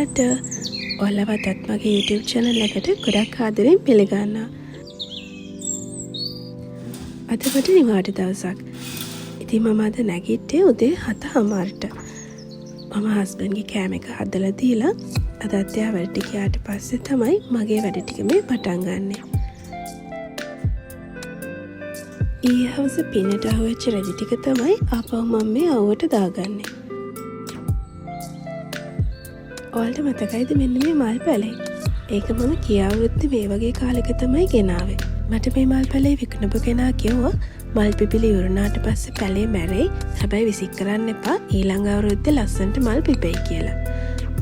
සුබපන්දට ඔයාලවටත් මගේ YouTube channel එකට ගොඩක් ආදරෙන් පිළිගන්නවා. අද මට නිවාඩු දවසක්. ඉතින් මම අද නැගිට්ටේ උදේ 7:00ට. මම හස්බන්ඩ්ගේ කෑම එක හදලා දීලා අදත් එයා වැඩට ගියාට පස්සේ තමයි මගේ වැඩ ටික මේ පටන් ගන්නෙ. ඊයේ හවස පින්නට අහුවෙච්ච රෙදි ටික තමයි ආපහු මම මේ අවුවට දාගන්නේ. ඔයාලට මතකයිද මෙන්න මේ මල් පැලේ? ඒක මම කියාවෘත්ති මේ වගේ කාලෙක තමයි ගෙනාවේ. මට මේ මල් පැලේ විකුණපු කෙනා කිව්වා මල් පිපිලි ඉවරනාට පස්සේ පැලේ මැරෙයි. හැබැයි විසික් කරන්න එපා. ඊළඟ අවුරුද්දේ ලස්සනට මල් පිපෙයි කියලා.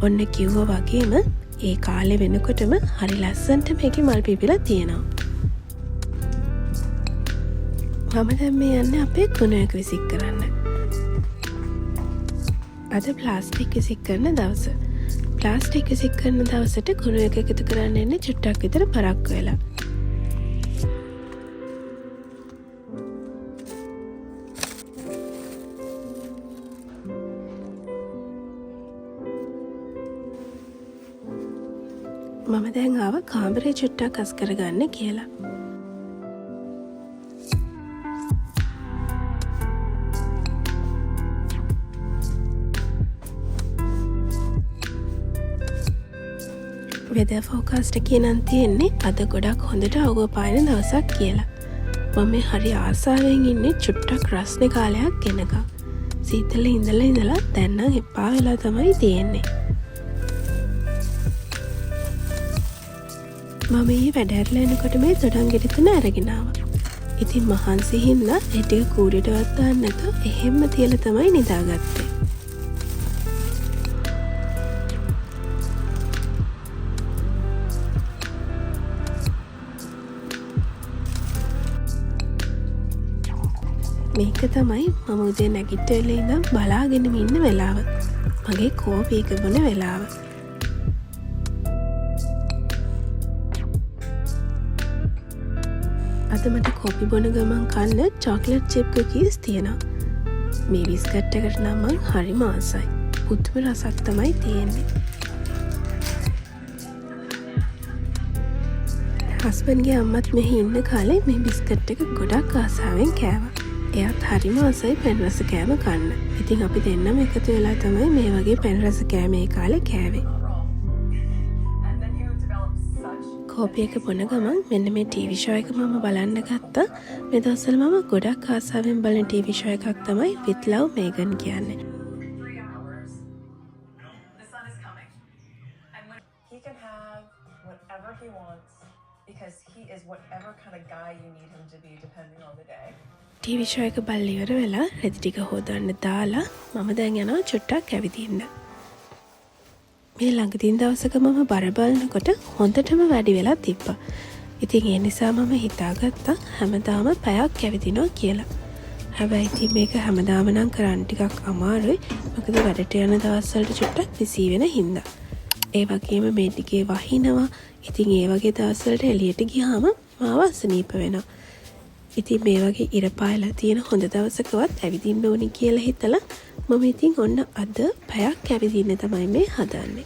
ඔන්න කිව්වා වගේම ඒ කාලේ වෙනකොටම හරි ලස්සනට මේකේ මල් පිපිලා තියෙනවා. මම දැන් මේ යන්නේ අපේ කුණු එක විසික් කරන්න. අද ප්ලාස්ටික් විසික් කරන දවස. ප්ලාස්ටික් විසික් කරන දවසට කුණු එක එකතු කරන්න එන්නේ චුට්ටක් විතර පරක්කු වෙලා. මම දැන් ආව කාමරේ චුට්ටක් අස් කරගන්න කියලා. වෙදර් ෆෝකාස්ට් එකේ නම් තියෙන්නේ අද ගොඩක් හොඳට අවුව පායන දවසක් කියලා. මම මේ හරි ආසාවෙන් ඉන්නේ චුට්ටක් රස්නේ කාලයක් ගෙනකම්. සීතලේ ඉඳලා දැන් නම් එපා වෙලා තමයි තියෙන්නේ. මම මේ වැඩ ඇරලා එනකොට මේ තොඩංගෙඩි තුන අරගෙන ආවා. ඉතින් මහන්සි හින්දා ඒ ටික කූඩේටවත් දාන්න නැතුව එහෙම්ම තියලා තමයි නිදාගත්තේ. මේක තමයි මම උදේ නැගිට වෙලේ ඉඳන් බලාගෙනම ඉන්න වෙලාව. මගේ කෝපි එක බොන වෙලාව. අද මට කොපි බොන ගමන් කන්න චොක්ලට් චිප් කුකීස් තියෙනවා. මේ බිස්කට් එකට නම් මං හරිම ආසයි. පුදුම රසක් තමයි තියෙන්නේ. හස්බන්ඩ්ගේ අම්මත් මෙහි ඉන්න කාලේ මේ බිස්කට් එක ගොඩක් ආසාවෙන් කෑවා. එයාත් හරිම ආසයි පැන් රස කෑම කන්න. ඉතින් අපි දෙන්නම එකතු වෙලා තමයි මේ වගේ පැන් රස කෑම ඒ කාලේ කෑවේ. කෝපි එක බොන ගමන් මෙන්න මේ ටීවී ෂෝ එක මම බලන්න ගත්තා. මේ දවස්වල මම ගොඩක් ආසාවෙන් බලන ටීවී ෂෝ එකක් තමයි With Love Megan කියන්නේ. He can have whatever he wants because he is whatever kind of guy you need him to be depending on the day. TV show එක බලලා ඉවර වෙලා රෙදි ටික හොදන්න දාලා මම දැන් යනවා චුට්ටක් ඇවිදින්න. මේ ළඟදීන් දවසක මම බර බලනකොට හොඳටම වැඩි වෙලා තිබ්බා. ඉතින් ඒ නිසා මම හිතාගත්තා හැමදාම පැයක් ඇවිදිනවා කියලා. හැබැයි ඉතින් මේක හැමදාම නම් කරන්න ටිකක් අමාරුයි. මොකද වැඩට යන දවස්වලට චුට්ටක් බිසි වෙන හින්දා. ඒ වගේම මේ ටිකේ වහිනවා. ඉතින් ඒ වගේ දවස්වලට එළියට ගියාම මාව අසනීප වෙනවා. ඉතින් මේ වගේ ඉර පායලා තියෙන හොඳ දවසකවත් ඇවිදින්න ඕනි කියලා හිතලා මම ඉතින් ඔන්න අද පැයක් ඇවිදින්න තමයි මේ හදන්නේ.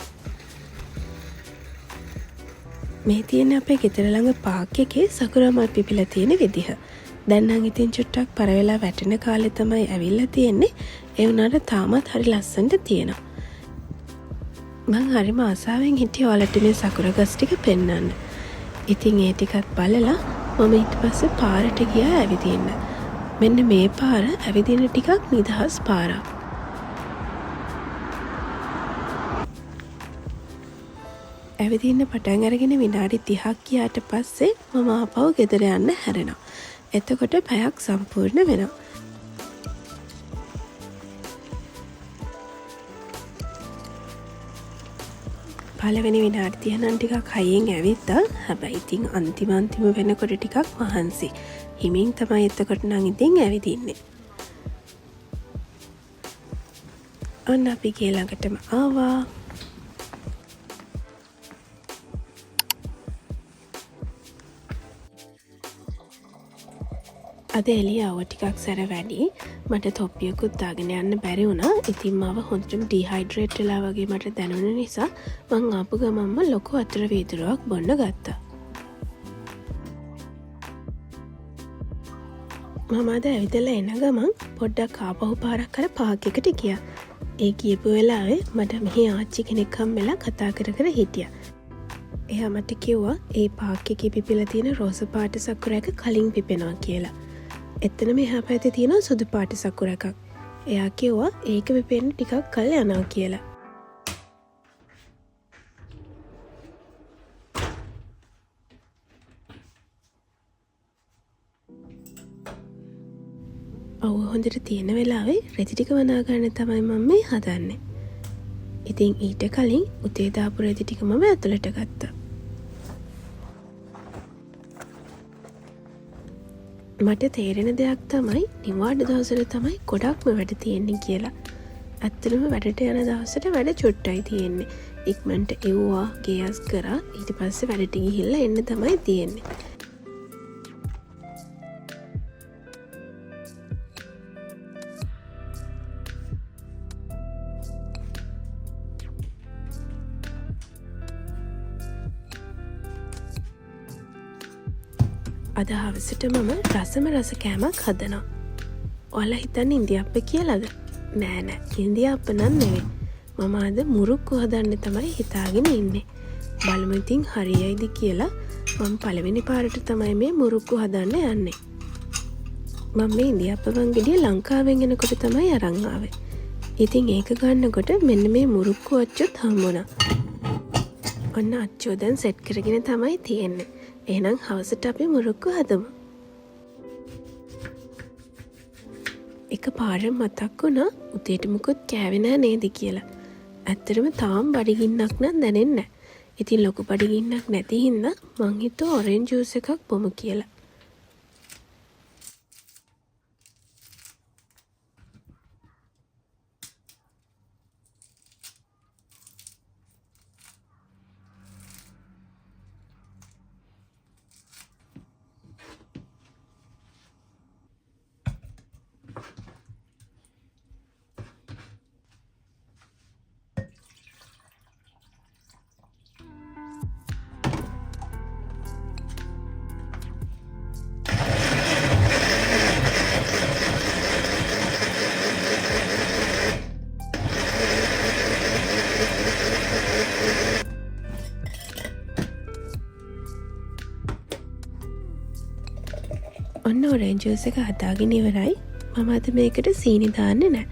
මේ තියෙන අපේ ගෙදර ළඟ පාක් එකේ සකුරා මල් පිපිලා තියෙන විදිහ. දැන් නම් ඉතින් චුට්ටක් පර වෙලා වැටෙන කාලේ තමයි ඇවිල්ලා තියෙන්නේ. ඒ වුණාට තාමත් හරි ලස්සනට තියෙනවා. මං හරිම ආසාවෙන් හිටියේ ඔයාලට මේ සකුරා ගස් ටික පෙන්වන්න. ඉතින් ඒ ටිකත් බලලා මම ඊට පස්සේ පාරට ගියා ඇවිදින්න. මෙන්න මේ පාර ඇවිදින ටිකක් නිදහස් පාරක්. ඇවිදින්න පටන් අරගෙන විනාඩි 30ක් ගියාට පස්සේ මම ආපහු ගෙදර යන්න හැරෙනවා. එතකොට පැයක් සම්පූර්ණ වෙනවා. පළවෙනි විනාඩි 30 නම් ටිකක් හයියෙන් ඇවිත්තා. හැබැයි ඉතින් අන්තිම වෙනකොට ටිකක් මහන්සි. හිමින් තමයි එතකොට නම් ඉතින් ඇවිදින්නේ. ඔන්න අපි ගේ ළඟටම ආවා. අද එළිය ටිකක් සැර වැඩි. මට තොප්පියකුත් දාගෙන යන්න බැරි වුණා. ඉතින් මාව හොඳටම ඩිහයිඩ්‍රේට් වෙලා වගේ මට දැනුන නිසා මං ආපු ගමන්ම ලොකු අතර වීදුරුවක් බොන්න ගත්තා. මම අද ඇවිදලා එන ගමන් පොඩ්ඩක් ආපහු පාරක් අර පාක් එකට ගියා. ඒ ගියපු වෙලාවේ මට මෙහි ආච්චි කෙනෙක් හම්බෙලා කතා කර කර හිටියා. එයා මට කිව්වා ඒ පාක් එකේ පිපිලා තියෙන රෝස පාට සකුරාක කලින් පිපෙනවා කියලා. එතන මෙහා පැත්තේ තියෙන සුදු පාට සකුරාවක්. එයා කිව්වා ඒක පිපෙන්න ටිකක් කල් යනවා කියලා. ඔව් හොඳට තියෙන වෙලාවේ රෙදි ටික වනා ගන්න තමයි මම මේ හදන්නේ. ඉතින් ඊට කලින් උතේ දාපු රෙදි ටික මම ඇතුළට ගත්තා. මට තේරෙන දෙයක් තමයි නිවාඩ දවසට තමයි ගොඩක්ම වැඩ තියෙන්නේ කියලා. ඇත්තටම වැඩට යන දවසට වැඩ චුට්ටයි තියෙන්නේ. ඉක්මනට එව්වා ගේස් කරා ඊට පස්සේ වැඩට ගිහිල්ලා එන්න තමයි තියෙන්නේ. අද හවසට මම රසම රස කෑමක් හදනවා. ඔයාලා හිතන්නේ ඉන්දියාප්ප කියලාද? නෑ නෑ, ඉන්දියාප්ප නම් නෙවෙයි. මම අද මුරුක්කු හදන්න තමයි හිතාගෙන ඉන්නේ. බලමු ඉතින් හරියයිද කියලා. මම පළවෙනි පාරට තමයි මේ මුරුක්කු හදන්න යන්නේ. මම මේ ඉන්දියාප්ප වංගෙඩිය ලංකාවෙන් එනකොට තමයි අරන් ආවේ. ඉතින් ඒක ගන්නකොට මෙන්න මේ මුරුක්කු අච්චුත් හම්බුණා. ඔන්න අච්චුව දැන් සෙට් කරගෙන තමයි තියෙන්නේ. එහෙනම් හවසට අපි මුරුක්කු හදමු. එක පාරක් මතක් වුණා උදේට මුකුත් කෑවේ නෑ නේද කියලා. ඇත්තටම තාම බඩගින්නක් නම් දැනෙන්නේ නෑ. ඉතින් ලොකු බඩගින්නක් නැති හින්දා මං හිතුවා ඔරෙන්ජ් ජූස් එකක් බොමු කියලා. ඔන්න ඔරෙන්ජ් ජූස් එක හදාගෙන ඉවරයි. මම අද මේකට සීනි දාන්නේ නෑ.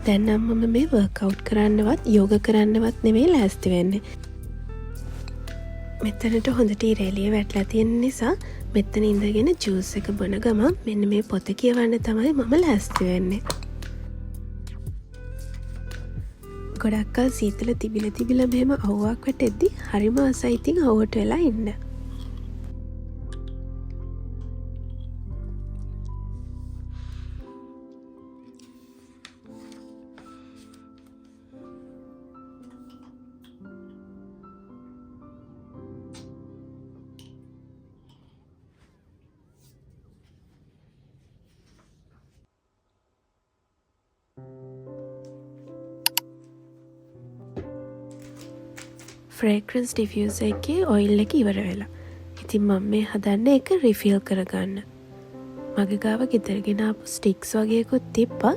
දැන් නම් මම මේ වර්ක්අවුට් කරන්නවත් යෝග කරන්නවත් නෙමෙයි ලෑස්ති වෙන්නේ. මෙතනට හොඳට ඉරේලිය වැටලා තියෙන නිසා මෙතන ඉඳගෙන ජූස් එක බොන ගමන් මෙන්න මේ පොත කියවන්න තමයි මම ලෑස්ති වෙන්නේ. ගොඩක් කල් සීතල තිබිලා මෙහෙම අවුවක් වැටෙද්දි හරිම ආසයි ඉතින් අවුවට වෙලා ඉන්න. ෆ්‍රේග්‍රන්ස් ඩිෆියුසර් එකේ ඔයිල් එක ඉවර වෙලා. ඉතින් මම මේ හදන්නේ ඒක රිෆිල් කරගන්න. මගේ ගාව ගෙදරගෙන ආපු ස්ටික්ස් වගේකුත් තිබ්බා.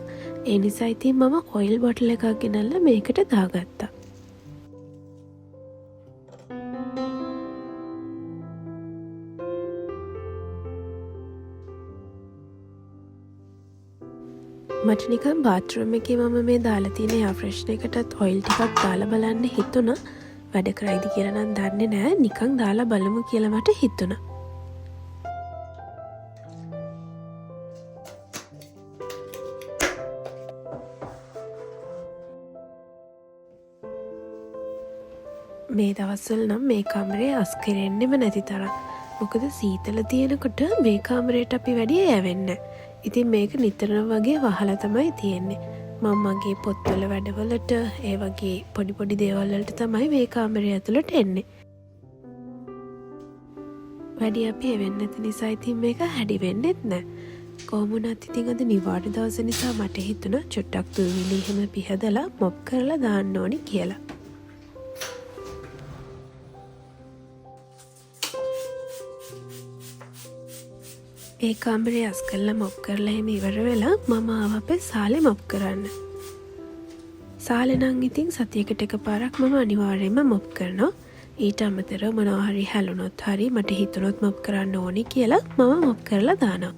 ඒ නිසා ඉතින් මම ඔයිල් බොටල් එකක් ගෙනල්ලා මේකට දාගත්තා. මට නිකන් බාත්රූම් එකේ මම මේ දාලා තියෙන එයා ෆ්‍රෙෂ්නර් එකටත් ඔයිල් ටිකක් දාලා බලන්න හිතුණා. වැඩ කරයිද කියලා නම් දන්නේ නෑ. නිකන් දාලා බලමු කියලා මට හිතුණා. මේ දවස්වල නම් මේ කාමරේ අස් කරෙන්නෙම නැති තරම්. මොකද සීතල තියෙනකොට මේ කාමරේට අපි වැඩි යවෙන්නේ. ඉතින් මේක නිතරම වගේ වහලා තමයි තියෙන්නේ. මම මගේ පොත්වල වැඩවලට ඒ වගේ පොඩි පොඩි දේවල් වලට තමයි මේ කාමරය ඇතුළට එන්නේ. වැඩි අපි එවෙන්න ඇති නිසා ඉතින් මේක හැඩි වෙන්නෙත් නෑ. කොහොමුණත් ඉතින් අද නිවාඩු දවස නිසා මට හිතුණා චුට්ටක් තුවිලි එහෙම පිහදලා මොප් කරලා දාන්න ඕනි කියලා. ඒ කාමරේ අස් කරලා මොප් කරලා එහෙම ඉවර වෙලා මම ආව අපේ සාලේ මොප් කරන්න. සාලේ නම් ඉතින් සතියකට එකපාරක් මම අනිවාර්යයෙන්ම මොප් කරනවා. ඊට අමතරව මොනවා හරි හැලුනොත් හරි මට හිතුනොත් මොප් කරන්න ඕනි කියලා මම මොප් කරලා දානවා.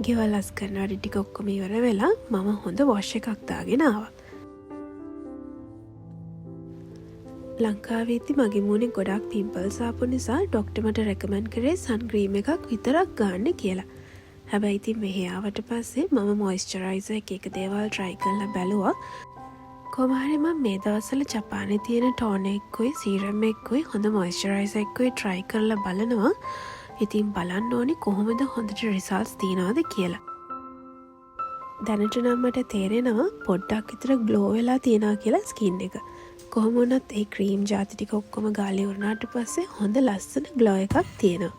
ගෙවල් අස් කරන වැඩ ටික ඔක්කොම ඉවර වෙලා මම හොඳ වොෂ් එකක් දාගෙන ආවා. ලංකාවේදී මගේ මූණේ ගොඩක් පිම්පල්ස් ආපු නිසා ඩොක්ටර් මට රෙකමන්ඩ් කරේ සන් ක්‍රීම් එකක් විතරක් ගන්න කියලා. හැබැයි ඉතින් මෙහෙ ආවට පස්සේ මම මොයිස්චරයිසර් එක දේවල් try කරලා බැලුවා. කොහොම හරි මම මේ දවස්වල ජපානයේ තියෙන ටෝනර් එකකුයි සීරම් එකකුයි හොඳ මොයිස්චරයිසර් එකකුයි try කරලා බලනවා. ඉතින් බලන්න ඕනි කොහොමද හොඳට රිසල්ට්ස් තියනවද කියලා. දැනට නම් මට තේරෙනවා පොඩ්ඩක් විතර ග්ලෝ වෙලා තියෙනවා කියලා ස්කින් එක. කොහොම වුණත් ඒ ක්‍රීම් ජාති ටික ඔක්කොම ගාලා ඉවරනාට පස්සේ හොඳ ලස්සන ග්ලෝ එකක් තියෙනවා.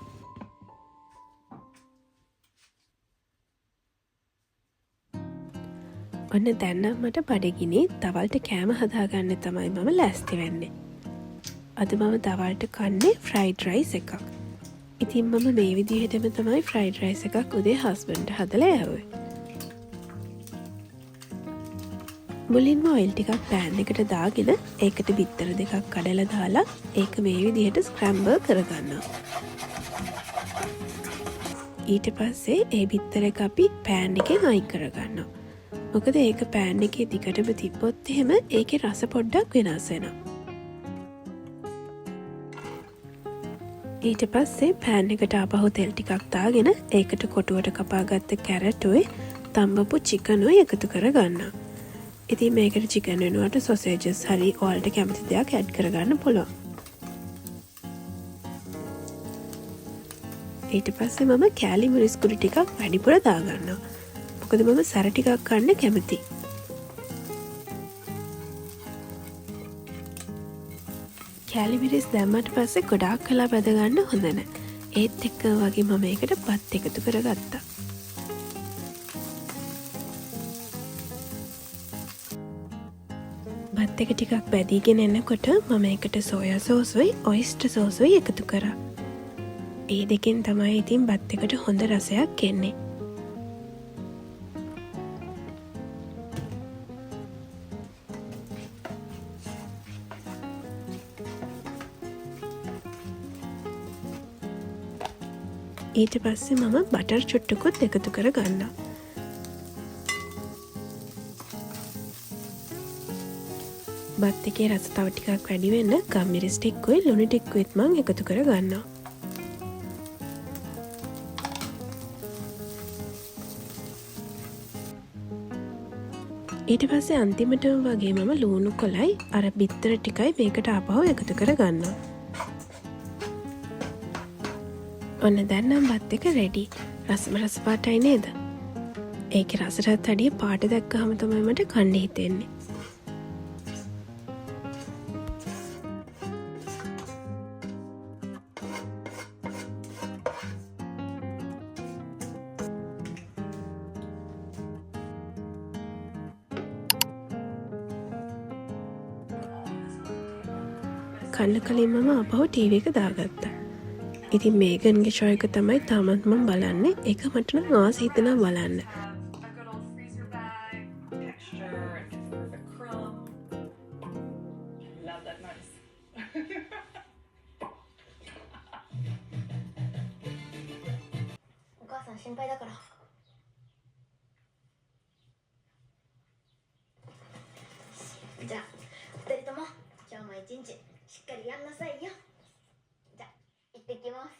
ඔන්න දැන් නම් මට බඩගිනි දවල්ට කෑම හදාගන්න තමයි මම ලෑස්ති වෙන්නේ. අද මම දවල්ට කන්නේ ෆ්‍රයිඩ් රයිස් එකක්. ඉතින් මම මේ විදිහටම තමයි ෆ්‍රයිඩ් රයිස් එකක් උදේ හස්බන්ඩ්ට හදලා යවුවේ. මුලින්ම ඔයිල් ටිකක් පෑන් එකට දාගෙන ඒකට බිත්තර දෙකක් කඩලා දාලා ඒක මේ විදිහට ස්ක්‍රැම්බල් කරගන්නවා. ඊට පස්සේ ඒ බිත්තර එක අපි පෑන් එකෙන් අයින් කරගන්නවා. මොකද ඒක පෑන් එකේ දිගටම තිබ්බොත් එහෙම ඒකේ රස පොඩ්ඩක් වෙනස් වෙනවා. ඊට පස්සේ පෑන් එකට ආපහු තෙල් ටිකක් දාගෙන ඒකට කොටුවට කපාගත්ත කැරට්ුයි තම්බපු චිකනුයි එකතු කරගන්නවා. ඉතින් මේකට චිකන් වෙනුවට සොසේජස් හරි ඔයාලට කැමති දෙයක් ඇඩ් කරගන්න පුළුවන්. ඊට පස්සේ මම කෑලි මිරිස් කුඩු ටිකක් වැඩිපුර දාගන්නවා. මොකද මම සැර ටිකක් කන්න කැමතියි. කෑලි මිරිස් දැම්මට පස්සේ ගොඩාක් කලා බැදගන්න හොඳ නැහැ. ඒත් එක්ක වගේ මම ඒකට බත් එකතු කරගත්තා. බත් එක ටිකක් බැදීගෙන එනකොට මම ඒකට සෝයා සෝසුයි ඔයිස්ටර් සෝසුයි එකතු කරා. ඒ දෙකෙන් තමයි ඉතින් බත් එකට හොඳ රසයක් එන්නේ. ඊට පස්සේ මම බටර් චුට්ටකුත් එකතු කර ගන්නවා. බත් එකේ රස තව ටිකක් වැඩි වෙන්න ගම්මිරිස් ටිකකුයි ලුණු ටිකකුත් මම එකතු කර ගන්නවා. ඊට පස්සේ අන්තිමටම වගේ මම ලුණු කොලයි අර බිත්තර ටිකයි මේකට ආපහු එකතු කර ගන්නවා. ඔන්න දැන් නම් බත් එක රෙඩි. රසම රස පාටයි නේද? ඒකේ රසටත් වැඩිය පාට දැක්කහම තමයි මට කන්න හිතෙන්නේ. කන්න කලින් මම ආපහු ටීවී එක දාගත්තා. ඉතින් මේගන්ගේ ෂෝ එක තමයි තාමත් මම බලන්නේ. ඒක මට නම් ආස හිතෙනවා බලන්න. A good old freezer bag, texture, and perfect crumb. Love that noise. お母さん心配だから。じゃあ2人とも今日も一日しっかりやんなさいよ。じゃあ行ってきます。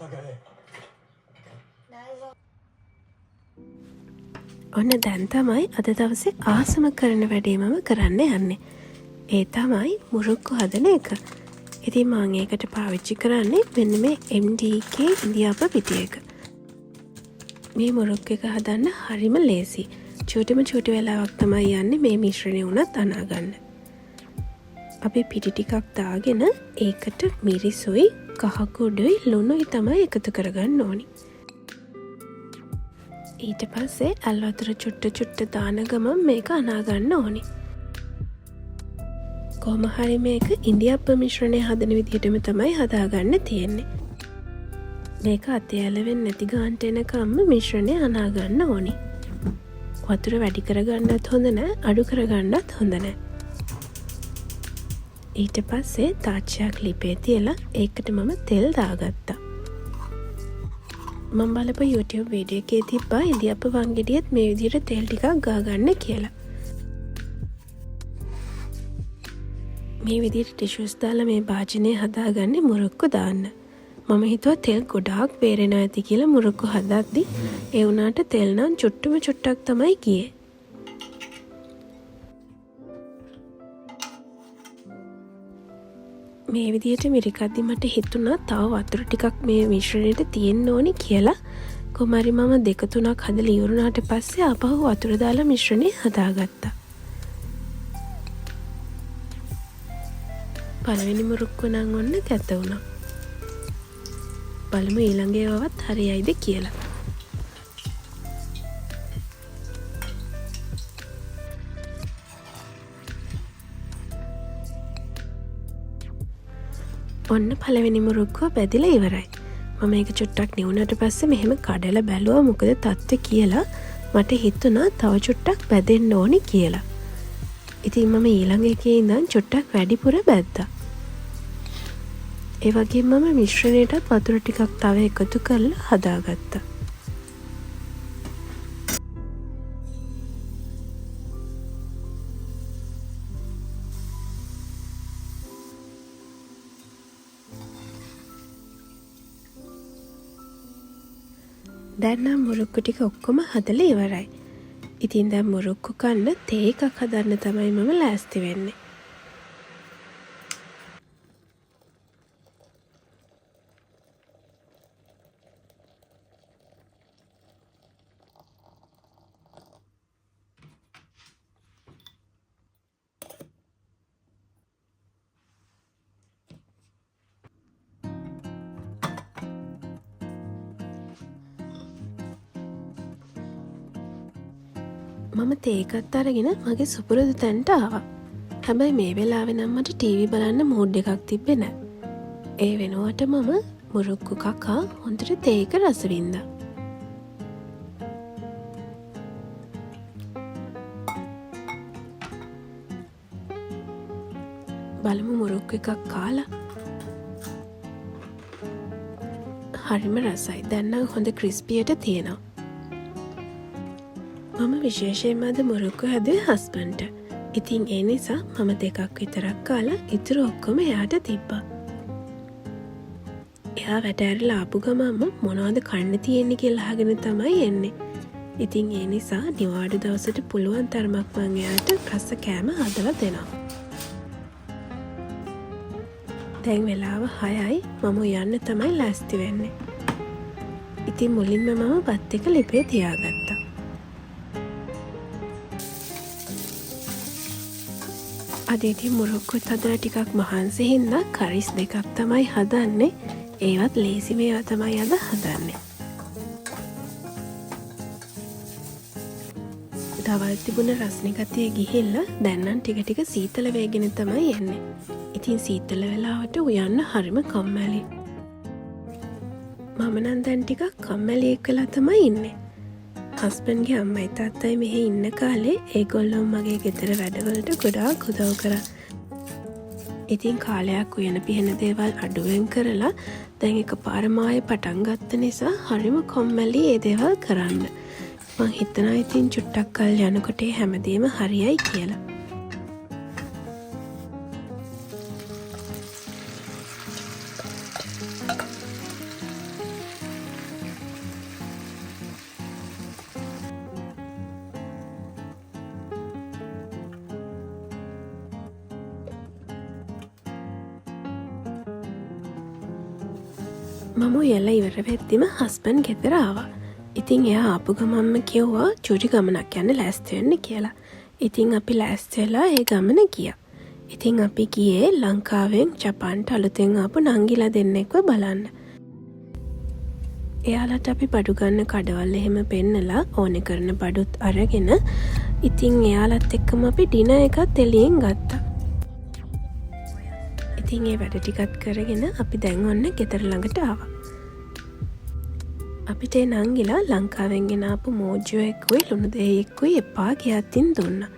大丈夫 ඔන්න දැන් තමයි අද දවසේ ආසම කරන වැඩේ මම කරන්න යන්නේ. ඒ තමයි මුරුක්කු හදන එක. ඉතින් මම ඒකට පාවිච්චි කරන්නේ මෙන්න මේ MDK ඉන්දියාප පිටි එක. මේ මුරුක්කු එක හදන්න හරිම ලේසි. චූටි වෙලාවක් තමයි යන්නේ මේ මිශ්‍රණය උනත් අනාගන්න. අපි පිටි ටිකක් දාගෙන ඒකට මිරිසුයි, කහකුඩුයි, ලුණුයි තමයි එකතු කරගන්න ඕනි. ඊට පස්සේ ඇල් වතුර චුට්ට දාන ගමන් මේක අනාගන්න ඕනි. කොහොම හරි මේක ඉන්දියාප්ප මිශ්‍රණය හදන විදිහටම තමයි හදාගන්න තියෙන්නේ. මේක අතේ ඇලවෙන්නේ නැති ගානට එනකම්ම මිශ්‍රණය අනාගන්න ඕනි. වතුර වැඩි කරගන්නත් හොඳ නැහැ, අඩු කරගන්නත් හොඳ නැහැ. ඊට පස්සේ තාච්චයක් ලිපේ තියලා ඒකට මම තෙල් දාගත්තා. මම බලපු YouTube වීඩියෝ එකේ තිබ්බා ඉන්දියාප්ප වංගෙඩියත් මේ විදිහට තෙල් ටිකක් ගාගන්න කියලා. මේ විදිහට ටිෂුස් දාලා මේ භාජනය හදාගන්නේ මුරුක්කු දාන්න. මම හිතුවා තෙල් ගොඩාක් බේරෙනවා ඇති කියලා මුරුක්කු හදද්දි ඒ වුණාට තෙල් නම් චුට්ටක් තමයි ගියේ. මේ විදිහට මිරිකද්දි මට හිතුණා තව වතුර ටිකක් මේ මිශ්‍රණයට තියෙන්න ඕනි කියලා. කොහොමරි මම 2-3ක් හදලා ඉවරුණාට පස්සේ ආපහු වතුර දාලා මිශ්‍රණය හදාගත්තා. පළවෙනි මුරුක්කු නම් ඔන්න කැත වුණා. බලමු ඊළඟ ඒවාවත් හරියයිද කියලා. ඔන්න පළවෙනි මුරුක්කුව බැදිලා ඉවරයි. මම ඒක චුට්ටක් නිවුණට පස්සේ මෙහෙම කඩලා බැලුවා මොකද තත්ත්වය කියලා. මට හිතුණා තව චුට්ටක් බැදෙන්න ඕනි කියලා. ඉතින් මම ඊළඟ එකේ ඉඳන් චුට්ටක් වැඩිපුර බැද්දා. ඒ වගේම මම මිශ්‍රණයටත් වතුර ටිකක් තව එකතු කරලා හදාගත්තා. දැන් නම් මුරුක්කු ටික ඔක්කොම හදලා ඉවරයි. ඉතින් දැන් මුරුක්කු කන්න තේ එකක් හදන්න තමයි මම ලෑස්ති වෙන්නේ. මම තේකත් අරගෙන මගේ සුපුරුදු තැන්ට ආවා. හැබැයි මේ වෙලාවේ නම් මට ටීවී බලන්න මූඩ් එකක් තිබ්බේ නැහැ. ඒ වෙනුවට මම මුරුක්කු කකා හොඳට තේක රස වින්දා. බලමු මුරුක්කු එකක් කාලා. හරිම රසයි. දැන් නම් හොඳ ක්‍රිස්පියට තියෙනවා. මම විශේෂයෙන්ම අද මුරුක්කු හැදුවේ හස්බන්ඩ්ට. ඉතින් ඒ නිසා මම 2ක් විතරක් කාලා ඉතුරු ඔක්කොම එයාට තිබ්බා. එයා වැඩ ඇරලා ආපු ගමන්ම මොනවද කන්න තියෙන්නේ කියලා අහගෙන තමයි එන්නේ. ඉතින් ඒ නිසා නිවාඩු දවසට පුළුවන් තරමක් මම එයාට රස කෑම හදලා දෙනවා. දැන් වෙලාව 6යි. මම යන්න තමයි ලෑස්ති වෙන්නේ. ඉතින් මුලින්ම මම බත් එක ලිපේ තියාගත්තා. අද ඉතින් මුරුක්කුත් හදලා ටිකක් මහන්සි හින්දා කරිස් 2ක් තමයි හදන්නේ. ඒවත් ලේසි මේවා තමයි අද හදන්නේ. දවල් තිබුණ රස්නේ ගතිය ගිහිල්ලා දැන් නම් ටික ටික සීතල වේගෙන තමයි එන්නේ. ඉතින් සීතල වෙලාවට උයන්න හරිම කම්මැලි. මම නම් දැන් ටිකක් කම්මැලි එක්කලා තමයි ඉන්නේ. හස්බන්ඩ්ගේ අම්මයි තාත්තයි මෙහි ඉන්න කාලේ ඒගොල්ලෝ මගේ ගෙදර වැඩවලට ගොඩාක් උදව් කරා. ඉතින් කාලයක් උයන පිහන දේවල් අඩුවෙන් කරලා දැන් එකපාරම ආයේ පටන් ගත්ත නිසා හරිම කම්මැලි ඒ දේවල් කරන්න. මං හිතනවා ඉතින් චුට්ටක් කල් යනකොට හැමදේම හරියයි කියලා. මම එල්ල ඉවර වෙද්දිම හස්බන්ඩ් ගෙදර ආවා. ඉතින් එයා ආපු ගමන්ම කිව්වා චූටි ගමනක් යන්න ලෑස්ති වෙන්න කියලා. ඉතින් අපි ලෑස්ති වෙලා ඒ ගමන ගියා. ඉතින් අපි ගියේ ලංකාවෙන් ජපාන්ට අලුතෙන් ආපු නංගිලා දෙන්නෙක්ව බලන්න. එයාලට අපි බඩු ගන්න කඩවල් එහෙම පෙන්නලා ඕනේ කරන බඩුත් අරගෙන ඉතින් එයාලත් එක්කම අපි ඩිනර් එකත් එළියෙන් ගත්තා. ඉතින් ඒ වැඩ ටිකත් කරගෙන අපි දැන් ඔන්න ගෙදර ළඟට ආවා. අපිට ඒ නංගිලා ලංකාවෙන් ගෙන ආපු මෝජෝ එක්කුයි ලුණු දෙහි එක්කුයි එපා කියතින් දුන්නා.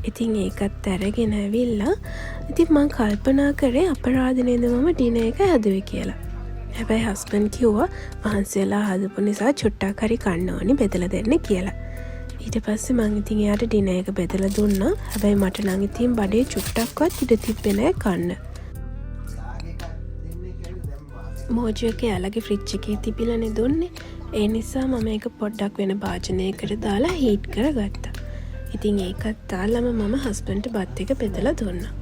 ඉතින් ඒකත් අරගෙන ඇවිල්ලා ඉතින් මං කල්පනා කරේ අපරාධනේද මම ඩිනර් එක හැදුවේ කියලා. හැබැයි හස්බන්ඩ් කිව්වා වහන්සේලා හදපු නිසා චුට්ටක් හරි කන්න ඕනි බෙදලා දෙන්න කියලා. ඊට පස්සේ මං ඉතින් එයාට ඩිනර් එක බෙදලා දුන්නා. හැබැයි මට නම් ඉතින් බඩේ චුට්ටක්වත් ඉඩ තිබ්බේ නෑ කන්න. මෝජෝ එක යාලගේ ෆ්‍රිජ් එකේ තිබිලානේ දුන්නේ. ඒ නිසා මම ඒක පොඩ්ඩක් වෙන භාජනයකට දාලා හීට් කරගත්තා. ඉතින් ඒකත් දාලම මම හස්බන්ඩ්ට බත් එක බෙදලා දුන්නා.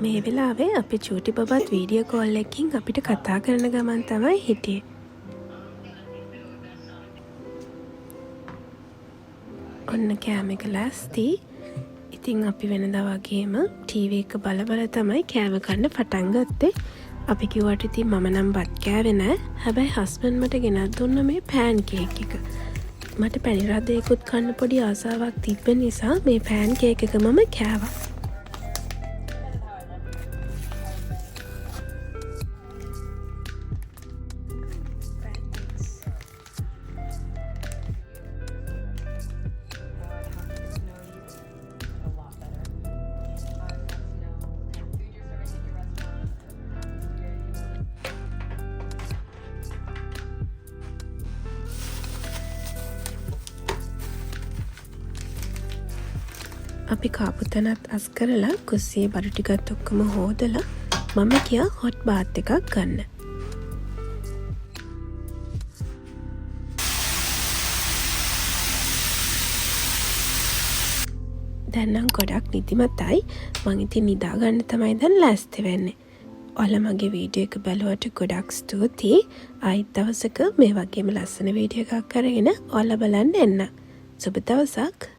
මේ වෙලාවේ අපේ චූටි බබත් වීඩියෝ කෝල් එකකින් අපිට කතා කරන ගමන් තමයි හිටියේ. ඔන්න කෑම එක ලෑස්ති. ඉතින් අපි වෙනදා වගේම ටීවී එක බල බල තමයි කෑම කන්න පටන් ගත්තේ. අපි කිව්වට ඉතින් මම නම් බත් කෑවේ නෑ. හැබැයි හස්බන්ඩ් මට ගෙනත් දුන්න මේ පෑන් කේක් එක. මට පැණි රදයකුත් කන්න පොඩි ආසාවක් තිබ්බ නිසා මේ පෑන් කේක් එක මම කෑවා. අපි කාපු තැනත් අස් කරලා කුස්සියේ බඩු ටිකත් ඔක්කොම හොදලා මම ගියා හොට් බාත් එකක් ගන්න. දැන් නම් ගොඩක් නිදිමතයි. මං ඉතින් නිදා ගන්න තමයි දැන් ලෑස්ති වෙන්නේ. ඔයාලා මගේ වීඩියෝ එක බලුවට ගොඩක් ස්තුතියි. ආයිත් දවසක මේ වගේම ලස්සන වීඩියෝ එකක් අරගෙන ඔයාලා බලන්න එන්න. සුබ දවසක්.